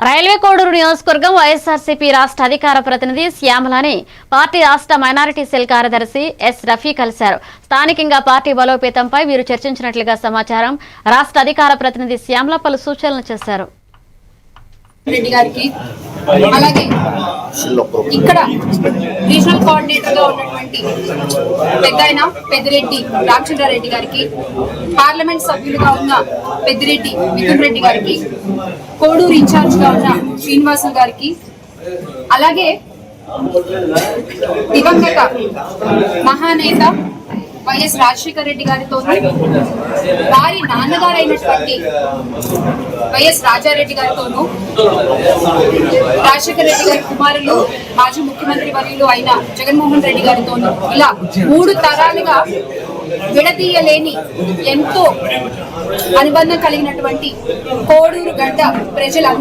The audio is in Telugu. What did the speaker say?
రైల్వే కోడూరు నియోజకవర్గం వైఎస్ఆర్సీపీ రాష్ట్ర అధికార ప్రతినిధి శ్యామలని పార్టీ రాష్ట్ర మైనారిటీ సెల్ కార్యదర్శి ఎస్ రఫీ కలిశారు. స్థానికంగా పార్టీ బలోపేతంపై వీరు చర్చించినట్లుగా సమాచారం. రాష్ట్ర అధికార ప్రతినిధి శ్యామల పలు సూచనలు చేశారు. రెడ్డి గారికి అలాగే ఇక్కడ రీజనల్ కోఆర్డినేటర్ గా ఉన్నటువంటి పెద్దాయన పెద్దిరెడ్డి రామచంద్రారెడ్డి గారికి, పార్లమెంట్ సభ్యులుగా ఉన్న పెద్దిరెడ్డి మిథున్ రెడ్డి గారికి, కోడూరు ఇన్ఛార్జ్ గా ఉన్న శ్రీనివాసులు గారికి, అలాగే దివంగత మహానేత వైఎస్ రాజశేఖర రెడ్డి గారితో వారి నాన్నగారైనటువంటి వైఎస్ రాజారెడ్డి గారితోనూ, రాజశేఖర రెడ్డి గారి కుమారులు మాజీ ముఖ్యమంత్రి వర్యులు అయిన జగన్మోహన్ రెడ్డి గారితోనూ ఇలా 3 తరాలుగా విడదీయలేని ఎంతో అనుబంధం కలిగినటువంటి కోడూరు గడ్డ ప్రజలందరికీ